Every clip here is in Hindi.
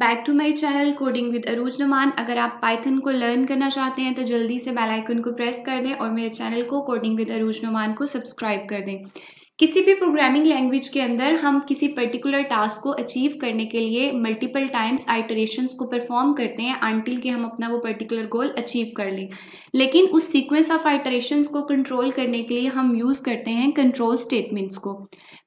Back to my channel coding with Arooj Numan. अगर आप पाइथन को लर्न करना चाहते हैं तो जल्दी से बेल आइकन को प्रेस कर दें और मेरे चैनल को कोडिंग विद अरूज नुमान को सब्सक्राइब कर दें। किसी भी प्रोग्रामिंग लैंग्वेज के अंदर हम किसी पर्टिकुलर टास्क को अचीव करने के लिए मल्टीपल टाइम्स आइटरेशंस को परफॉर्म करते हैं अंटिल कि हम अपना वो पर्टिकुलर गोल अचीव कर लें। लेकिन उस सीक्वेंस ऑफ आइटरेशंस को कंट्रोल करने के लिए हम यूज़ करते हैं कंट्रोल स्टेटमेंट्स को।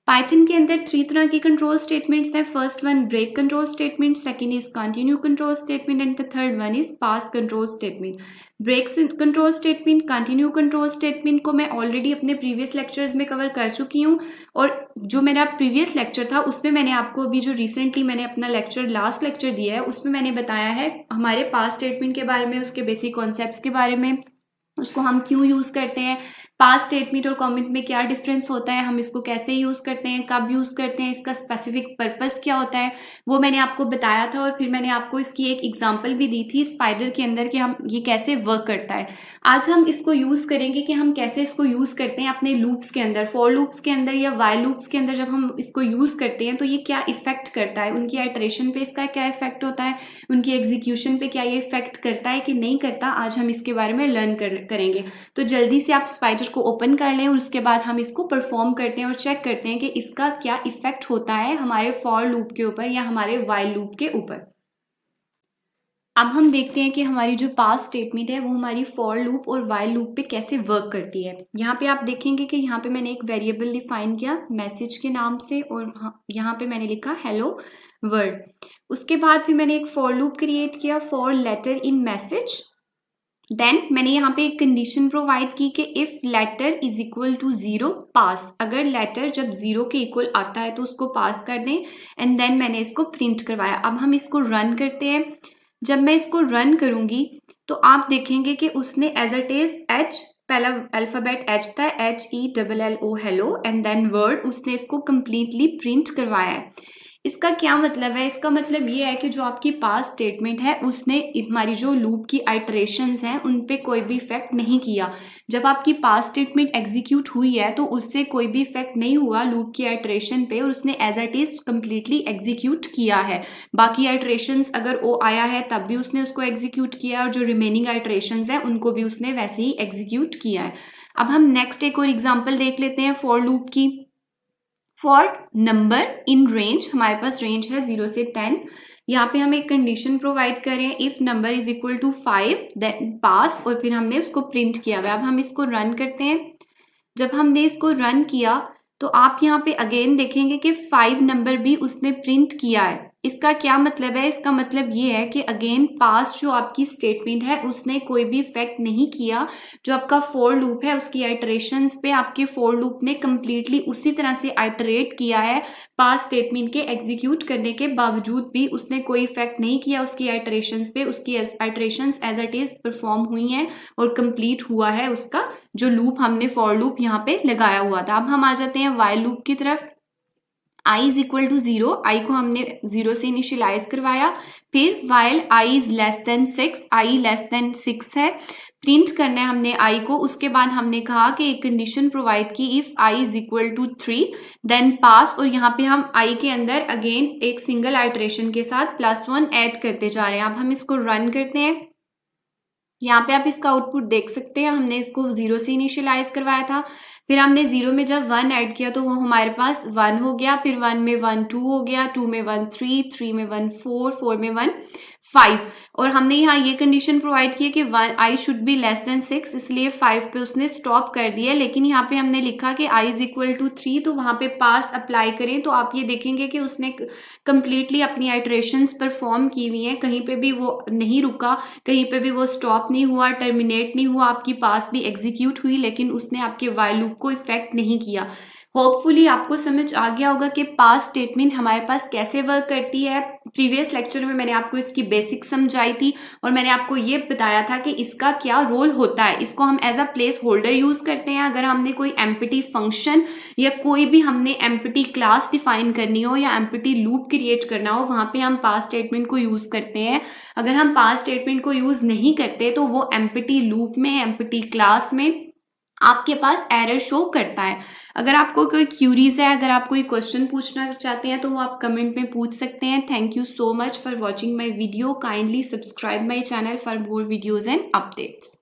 पाइथन के अंदर 3 तरह की कंट्रोल स्टेटमेंट्स हैं। First one brake control statement, second is continue control statement and the third one is pass control statement. Brake control statement, continue control statement को मैं ऑलरेडी अपने प्रीवियस लेक्चर्स में कवर कर चुकी हूँ और जो मेरा प्रीवियस लेक्चर था उसमें मैंने आपको अभी जो रिसेंटली मैंने अपना लास्ट लेक्चर दिया है उसमें मैंने बताया है हमारे पास स्टेटमेंट के बारे में, उसके बेसिक कॉन्सेप्ट्स के बारे में, उसको हम क्यों यूज़ करते हैं, पास स्टेटमेंट और कमेंट में क्या डिफरेंस होता है, हम इसको कैसे यूज़ करते हैं, कब यूज़ करते हैं, इसका स्पेसिफिक पर्पस क्या होता है, वो मैंने आपको बताया था। और फिर मैंने आपको इसकी एक एग्जांपल भी दी थी स्पाइडर के अंदर कि हम ये कैसे वर्क करता है। आज हम इसको यूज़ करेंगे कि हम कैसे इसको यूज़ करते हैं अपने लूप्स के अंदर, फॉर लूप्स के अंदर या वाइल लूप्स के अंदर। जब हम इसको यूज़ करते हैं तो ये क्या इफेक्ट करता है, उनकी आइटरेशन पे इसका क्या इफेक्ट होता है, उनकी एग्जीक्यूशन पे क्या ये इफेक्ट करता है कि नहीं करता, आज हम इसके बारे में लर्न करेंगे। तो जल्दी से आप स्पाइडर को ओपन कर लें और उसके बाद हम इसको परफॉर्म करते हैं और चेक करते हैं कि इसका क्या इफेक्ट होता है हमारे फॉर लूप के ऊपर या हमारे वाइल लूप के ऊपर। अब हम देखते हैं कि हमारी जो पास स्टेटमेंट है वो हमारी फॉर लूप और वाइल लूप पे कैसे वर्क करती है। यहाँ पे आप देखेंगे कि यहाँ पे मैंने एक वेरिएबल डिफाइन किया मैसेज के नाम से और यहाँ पे मैंने लिखा हेलो वर्ल्ड। उसके बाद फिर मैंने एक फॉर लूप क्रिएट किया for letter in message. Then मैंने यहाँ पे एक कंडीशन प्रोवाइड की कि if letter is equal to 0 pass, अगर लेटर जब 0 के इक्वल आता है तो उसको पास कर दें। एंड देन मैंने इसको प्रिंट करवाया। अब हम इसको रन करते हैं। जब मैं इसको रन करूंगी तो आप देखेंगे कि उसने एज इट इज एच, पहला अल्फाबेट एच था, HELLO hello, and then word, उसने इसको कंप्लीटली प्रिंट करवाया है। इसका क्या मतलब है? इसका मतलब ये है कि जो आपकी पास स्टेटमेंट है उसने हमारी जो लूप की आइटरेशंस हैं उन पे कोई भी इफेक्ट नहीं किया। जब आपकी पास स्टेटमेंट एग्जीक्यूट हुई है तो उससे कोई भी इफेक्ट नहीं हुआ लूप की आइटरेशन पे और उसने as it is completely execute किया है। बाकी आइटरेशंस अगर वो आया है तब भी उसने उसको एग्जीक्यूट किया और जो रिमेनिंग आइटरेशंस हैं उनको भी उसने वैसे ही एग्जीक्यूट किया है। अब हम नेक्स्ट एक और एग्जाम्पल देख लेते हैं फॉर लूप की। फॉर नंबर इन रेंज, हमारे पास रेंज है 0 से 10। यहाँ पे हम एक कंडीशन प्रोवाइड करें if number is equal to 5 then pass, और फिर हमने उसको प्रिंट किया हुआ है। अब हम इसको रन करते हैं। जब हमने इसको रन किया तो आप यहाँ पे अगेन देखेंगे कि 5 नंबर भी उसने प्रिंट किया है। इसका क्या मतलब है? इसका मतलब ये है कि अगेन पास जो आपकी स्टेटमेंट है उसने कोई भी इफेक्ट नहीं किया। जो आपका फॉर लूप है उसकी आइटरेशंस पे आपके फॉर लूप ने कंप्लीटली उसी तरह से आइटरेट किया है। पास स्टेटमेंट के एग्जीक्यूट करने के बावजूद भी उसने कोई इफेक्ट नहीं किया उसकी आइटरेशंस पे। उसकी iterations as it is perform हुई हैं और कंप्लीट हुआ है उसका जो लूप हमने फॉर लूप यहाँ पे लगाया हुआ था। अब हम आ जाते हैं वाइल लूप की तरफ। i is equal to 0, i को हमने 0 से इनिशियलाइज करवाया। फिर while i is less than 6, i less than 6 है, प्रिंट करना है हमने i को। उसके बाद हमने कहा कि एक कंडीशन प्रोवाइड की if i is equal to 3 then pass, और यहाँ पे हम i के अंदर अगेन एक सिंगल आइटरेशन के साथ +1 ऐड करते जा रहे हैं। अब हम इसको रन करते हैं। यहाँ पे आप इसका आउटपुट देख सकते हैं। हमने इसको 0 से इनिशियलाइज करवाया था, फिर हमने 0 में जब 1 ऐड किया तो वो हमारे पास 1 हो गया। फिर 1 में 1 2 हो गया, 2 में 1 3, 3 में 1 4, 4 में 1 5। और हमने यहाँ ये कंडीशन प्रोवाइड की है कि i should be less than 6, इसलिए 5 पे उसने स्टॉप कर दिया। लेकिन यहाँ पे हमने लिखा कि i इज इक्वल टू 3, तो वहाँ पे पास अप्लाई करें तो आप ये देखेंगे कि उसने कंप्लीटली अपनी आइटरेशंस परफॉर्म की हुई हैं। कहीं पे भी वो नहीं रुका, कहीं पे भी वो स्टॉप नहीं हुआ, टर्मिनेट नहीं हुआ। आपकी पास भी एग्जीक्यूट हुई लेकिन उसने आपके वाइल लूप को इफेक्ट नहीं किया। होपफुली आपको समझ आ गया होगा कि पास स्टेटमेंट हमारे पास कैसे वर्क करती है। प्रीवियस लेक्चर में मैंने आपको इसकी बेसिक समझाई थी और मैंने आपको ये बताया था कि इसका क्या रोल होता है। इसको हम as a placeholder use करते हैं। अगर हमने कोई एम्प्टी फंक्शन या कोई भी हमने एम्प्टी क्लास डिफाइन करनी हो या एम्प्टी लूप क्रिएट करना हो, वहां पे हम पास स्टेटमेंट को यूज करते हैं। अगर हम पास स्टेटमेंट को यूज नहीं करते तो वो एम्प्टी लूप में, एम्प्टी क्लास में आपके पास एरर शो करता है। अगर आपको कोई क्यूरीज है, अगर आप कोई क्वेश्चन पूछना चाहते हैं तो वो आप कमेंट में पूछ सकते हैं। Thank you so much for watching my video. Kindly subscribe my channel for more videos and updates.